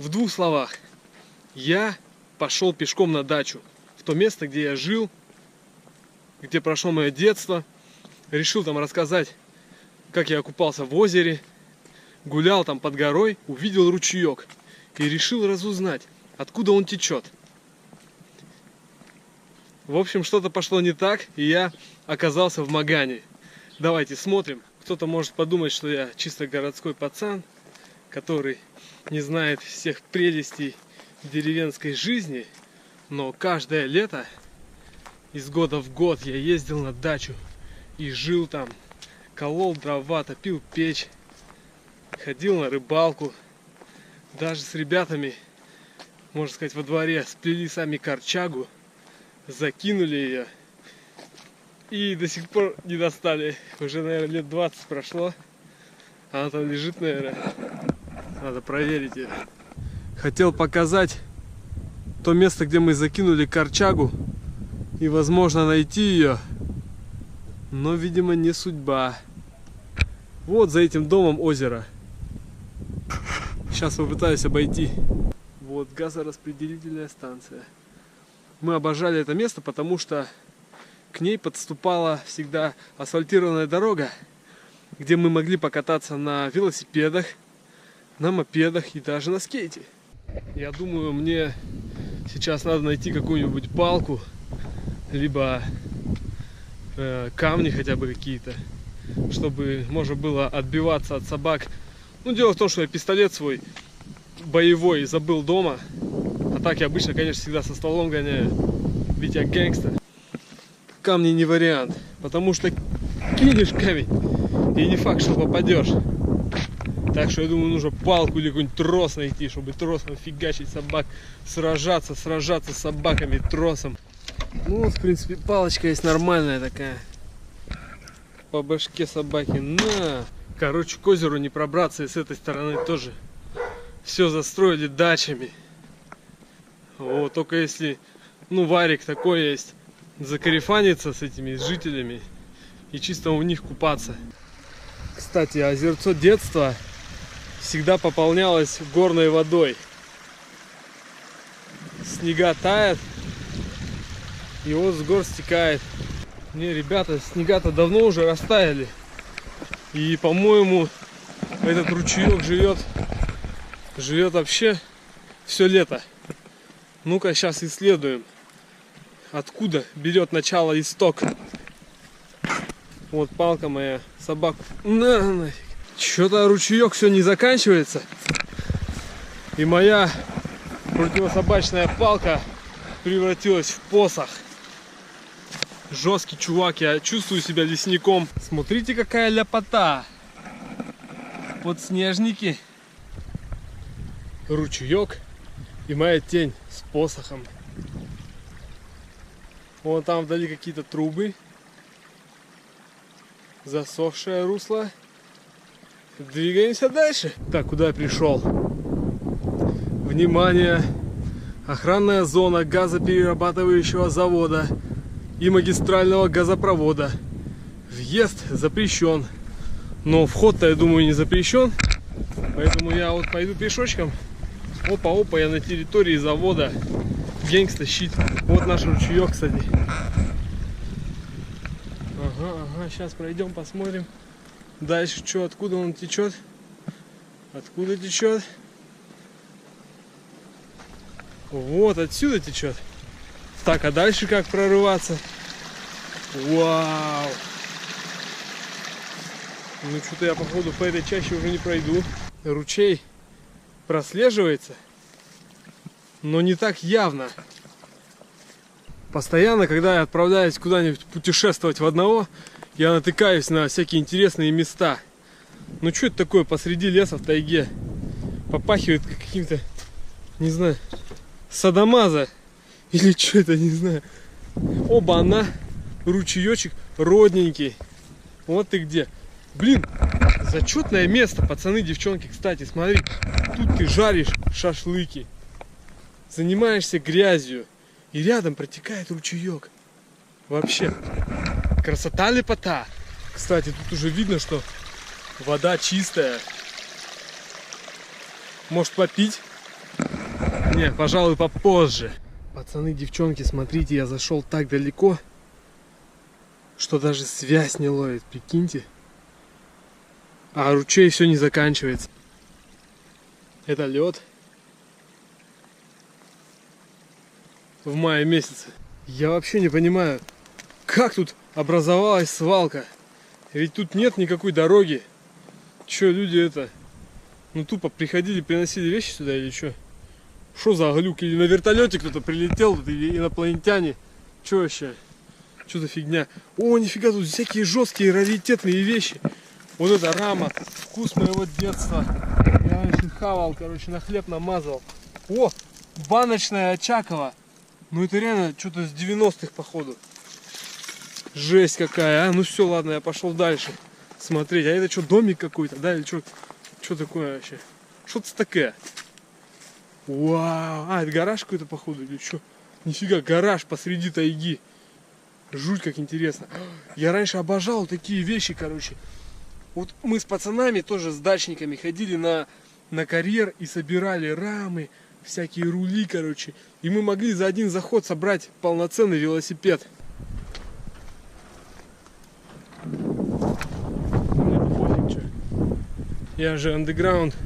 В двух словах. Я пошел пешком на дачу. В то место, где я жил, где прошло мое детство. Решил там рассказать, как я купался в озере. Гулял там под горой, увидел ручеек. И решил разузнать, откуда он течет. В общем, что-то пошло не так, и я оказался в Магане. Давайте смотрим. Кто-то может подумать, что я чисто городской пацан, который не знает всех прелестей деревенской жизни. Но каждое лето, из года в год, я ездил на дачу и жил там. Колол дрова, топил печь, ходил на рыбалку. Даже с ребятами, можно сказать, во дворе сплели сами корчагу, закинули ее и до сих пор не достали. Уже, наверное, лет 20 прошло. Она там лежит, наверное. Надо проверить ее. Хотел показать то место, где мы закинули корчагу. И, возможно, найти ее. Но, видимо, не судьба. Вот за этим домом озеро. Сейчас попытаюсь обойти. Вот газораспределительная станция. Мы обожали это место, потому что к ней подступала всегда асфальтированная дорога, где мы могли покататься на велосипедах, на мопедах и даже на скейте. Я думаю, мне сейчас надо найти какую-нибудь палку, либо камни хотя бы какие-то, чтобы можно было отбиваться от собак. Ну, дело в том, что я пистолет свой боевой забыл дома. А так я обычно, конечно, всегда со стволом гоняю. Ведь я гэнгстер. Камни не вариант. Потому что кинешь камень, и не факт, что попадешь. Так что я думаю, нужно палку или какой-нибудь трос найти, чтобы тросом фигачить собак. Сражаться с собаками тросом. Ну вот, в принципе, палочка есть нормальная такая. По башке собаки. На! Короче, к озеру не пробраться, и с этой стороны тоже все застроили дачами. Вот, только если, ну, варик такой есть, закарифаниться с этими жителями и чисто у них купаться. Кстати, озерцо детства всегда пополнялось горной водой. Снега тает, и вот с гор стекает. Не, ребята, снега-то давно уже растаяли. И, по-моему, этот ручеек живет вообще все лето. Ну-ка, сейчас исследуем, откуда берет начало исток. Вот палка моя, собаку. Нафиг. Что-то ручеек все не заканчивается. И моя противособачная палка превратилась в посох. Жесткий чувак, я чувствую себя лесником. Смотрите, какая ляпота. Подснежники, ручеек и моя тень с посохом. Вон там вдали какие-то трубы. Засохшее русло. Двигаемся дальше. Так, куда я пришел? Внимание! Охранная зона газоперерабатывающего завода и магистрального газопровода. Въезд запрещен. Но вход-то, я думаю, не запрещен. Поэтому я вот пойду пешочком. Опа-опа, я на территории завода. Гэнгста щит. Вот наш ручеек, кстати. Ага, сейчас пройдем, посмотрим. Дальше что, откуда он течет? Откуда течет? Вот отсюда течет. Так, а дальше как прорываться? Вау! Ну что-то я, походу, по этой чаще уже не пройду. Ручей прослеживается, но не так явно. Постоянно, когда я отправляюсь куда-нибудь путешествовать в одного, я натыкаюсь на всякие интересные места. Ну что это такое посреди леса в тайге? Попахивает каким-то, не знаю, садомаза. Или что это, не знаю. Оба-на! Ручеечек родненький. Вот ты где. Блин, зачетное место, пацаны, девчонки. Кстати, смотри, тут ты жаришь шашлыки, занимаешься грязью, и рядом протекает ручеек. Вообще, красота, лепота. Кстати, тут уже видно, что вода чистая. Может попить? Не, пожалуй, попозже. Пацаны, девчонки, смотрите, я зашел так далеко, что даже связь не ловит, прикиньте. А ручей все не заканчивается. Это лед. В мае месяце. Я вообще не понимаю, как тут образовалась свалка. Ведь тут нет никакой дороги. Че, люди это... Ну тупо приходили, приносили вещи сюда или что? Что за глюк? Или на вертолете кто-то прилетел, или инопланетяне? Че вообще? Что за фигня? О, нифига, тут всякие жесткие раритетные вещи. Вот эта рама, вкус моего детства. Я раньше хавал, короче, на хлеб намазал. О, баночная Очакова. Ну это реально что-то с 90-х походу. Жесть какая, а? Ну все, ладно, я пошел дальше смотреть. А это что, домик какой-то, да? Или что? Что такое вообще? Что-то такое. Вау! А, это гараж какой-то походу или что? Нифига, гараж посреди тайги. Жуть как интересно. Я раньше обожал такие вещи, короче. Вот мы с пацанами, тоже с дачниками, ходили на карьер и собирали рамы, всякие рули, короче. И мы могли за один заход собрать полноценный велосипед. Я же андеграунд,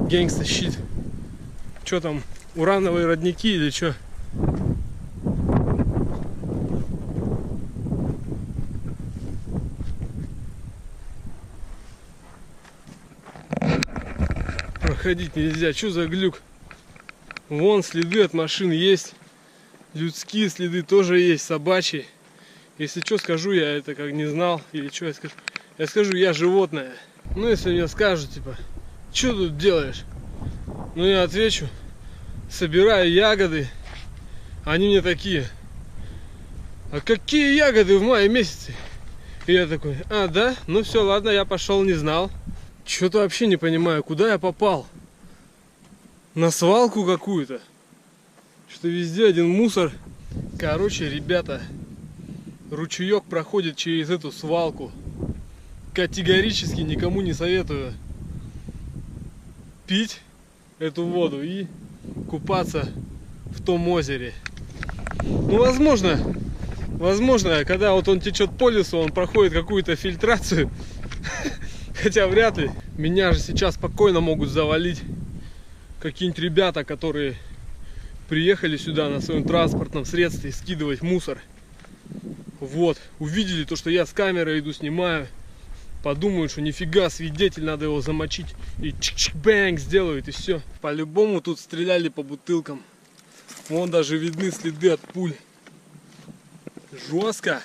гэнгста щит. Что там, урановые родники или что? Проходить нельзя, что за глюк? Вон следы от машин есть, людские следы тоже есть, собачьи. Если что, скажу, я это как не знал, или что я скажу? Я скажу, я животное. Ну, если мне скажут, типа, что тут делаешь? Ну, я отвечу, собираю ягоды. Они мне такие, а какие ягоды в мае месяце? И я такой, а, да? Ну все, ладно, я пошел, не знал. Что-то вообще не понимаю, куда я попал? На свалку какую-то? Что везде один мусор. Короче, ребята, ручеек проходит через эту свалку. Категорически никому не советую пить эту воду и купаться в том озере. Ну, возможно, когда вот он течет по лесу, он проходит какую-то фильтрацию. Хотя вряд ли. Меня же сейчас спокойно могут завалить какие-нибудь ребята, которые приехали сюда на своем транспортном средстве скидывать мусор. Вот, увидели то, что я с камерой иду, снимаю. Подумают, что нифига, свидетель, надо его замочить. И чик-чик-бэнг сделают, и все. По-любому тут стреляли по бутылкам. Вон даже видны следы от пуль. Жестко.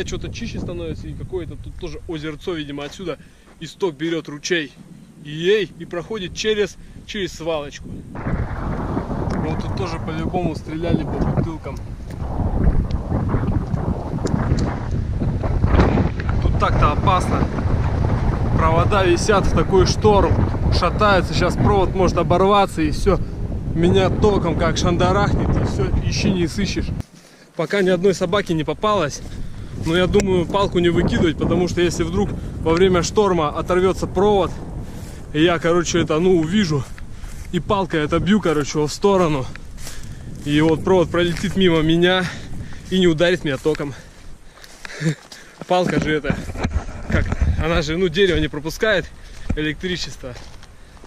Что-то чище становится. И какое-то тут тоже озерцо, видимо, отсюда исток берет ручей. И проходит через свалочку. Вот тут тоже по-любому стреляли по бутылкам. Тут так-то опасно. Провода висят в такой шторм. Шатаются, сейчас провод может оборваться, и все. Меня током как шандарахнет, и все, ищи не сыщешь. Пока ни одной собаки не попалось. Но я думаю, палку не выкидывать, потому что если вдруг во время шторма оторвется провод, и я, короче, это, увижу, и палкой отобью, короче, его в сторону, и вот провод пролетит мимо меня и не ударит меня током. Палка же это, она же, дерево не пропускает электричество.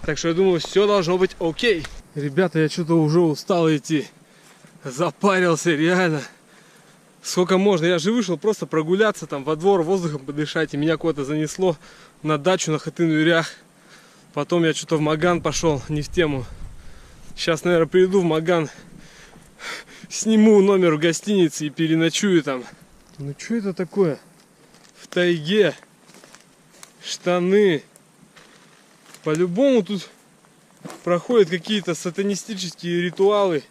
Так что я думаю, все должно быть окей. Ребята, я что-то уже устал идти. Запарился, реально. Сколько можно? Я же вышел просто прогуляться там во двор, воздухом подышать. И меня куда-то занесло на дачу на Хатын-Юрях. Потом я что-то в Маган пошел, не в тему. Сейчас, наверное, приду в Маган, сниму номер в гостинице и переночую там. Ну что это такое? В тайге. Штаны. По-любому тут проходят какие-то сатанистические ритуалы.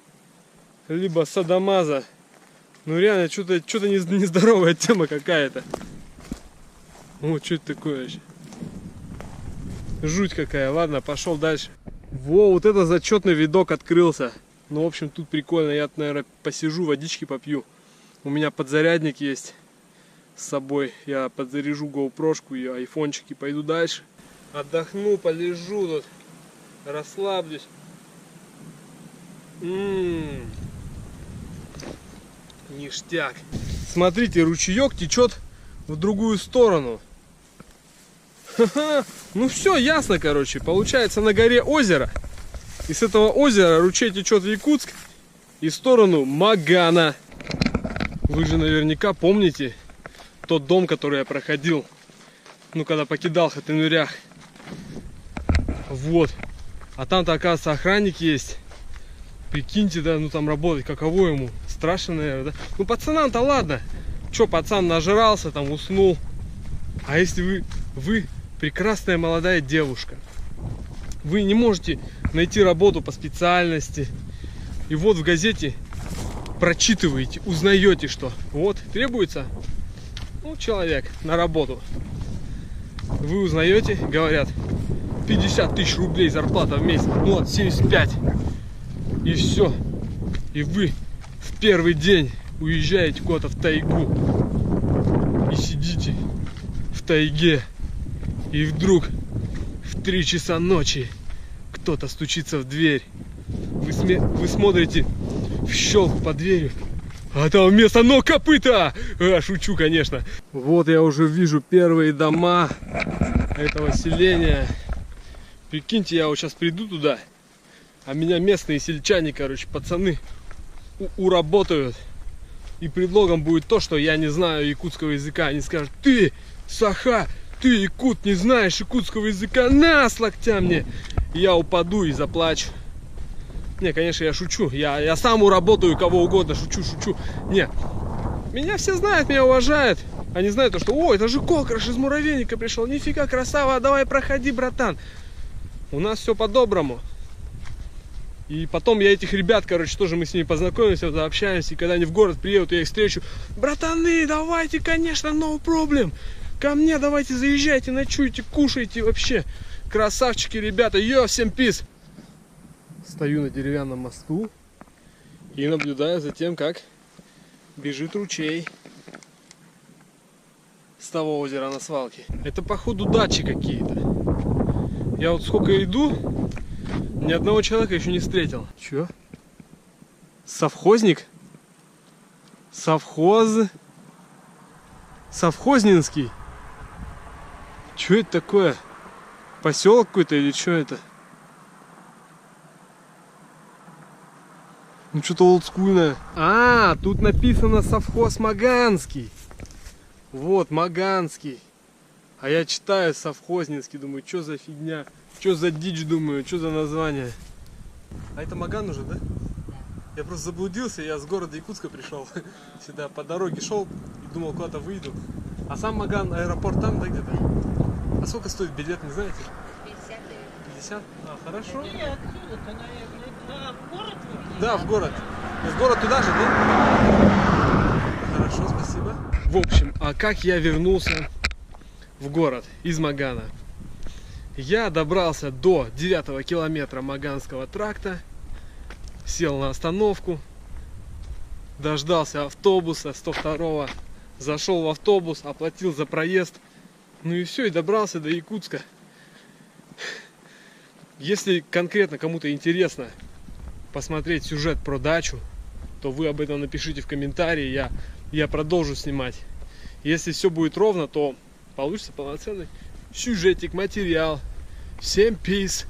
Либо садомаза. Ну реально, что-то нездоровая тема какая-то. Вот что это такое вообще? Жуть какая. Ладно, пошел дальше. Во, вот это зачетный видок открылся. Ну, в общем, тут прикольно. Я, наверное, посижу, водички попью. У меня подзарядник есть с собой. Я подзаряжу GoPro-шку и айфончик и пойду дальше. Отдохну, полежу тут. Расслаблюсь. Ништяк. Смотрите, ручеек течет в другую сторону. Ха-ха. Ну все, ясно, короче. Получается, на горе озеро. И с этого озера ручей течет в Якутск и в сторону Магана. Вы же наверняка помните тот дом, который я проходил, ну, когда покидал Хатынурях. Вот. А там-то, оказывается, охранник есть. Прикиньте, да, ну там работать, каково ему? Страшно, наверное, да? Ну, пацанам-то ладно. Че, пацан нажрался, там уснул. А если вы прекрасная молодая девушка, вы не можете найти работу по специальности, и вот в газете прочитываете, узнаете, что вот требуется, ну, человек на работу. Вы узнаете, говорят, 50 тысяч рублей зарплата в месяц, ну вот 75. И все. И вы в первый день уезжаете куда-то в тайгу. И сидите в тайге. И вдруг в 3 часа ночи кто-то стучится в дверь. Вы смотрите в щелку под дверью, а там вместо ног копыта! Шучу, конечно. Вот я уже вижу первые дома этого селения. Прикиньте, я вот сейчас приду туда, а меня местные сельчане, короче, пацаны, уработают. И предлогом будет то, что я не знаю якутского языка. Они скажут: ты, Саха, ты, якут, не знаешь якутского языка, на, с локтя мне. И я упаду и заплачу. Не, конечно, я шучу. Я сам уработаю кого угодно, шучу. Не, меня все знают, меня уважают. Они знают, что, о, это же Кокраш из муравейника пришел. Нифига, красава, давай проходи, братан. У нас все по-доброму. И потом я этих ребят, короче, тоже мы с ними познакомимся, общаемся. И когда они в город приедут, я их встречу. Братаны, давайте, конечно, no problem. Ко мне давайте заезжайте, ночуйте, кушайте вообще. Красавчики, ребята. Йо, всем пиз. Стою на деревянном мосту и наблюдаю за тем, как бежит ручей с того озера на свалке. Это, походу, дачи какие-то. Я вот сколько иду, ни одного человека еще не встретил. Чё? Совхозник? Совхознинский? Чё это такое? Поселок какой-то или что это? Ну что-то олдскульное. А, тут написано совхоз Маганский. Вот, Маганский. А я читаю совхознинский, думаю, что за фигня, что за дичь, думаю, что за название. А это Маган уже, да? Я просто заблудился, я с города Якутска пришел сюда, по дороге шел и думал, куда-то выйду. А сам Маган, аэропорт там, да, где-то? А сколько стоит билет, не знаете? 50. 50? А, хорошо. И отсюда-то, наверное, в город? Да, в город. В город туда же, да? Хорошо, спасибо. В общем, а как я вернулся в город из Магана? Я добрался до 9-го километра Маганского тракта, сел на остановку, дождался автобуса 102-го, зашел в автобус, оплатил за проезд, ну и все, и добрался до Якутска. Если конкретно кому-то интересно посмотреть сюжет про дачу, то вы об этом напишите в комментарии, я продолжу снимать. Если все будет ровно, то получится полноценный сюжетик, материал. Всем peace.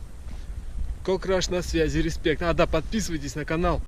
Кокраш на связи, респект. А, да, подписывайтесь на канал.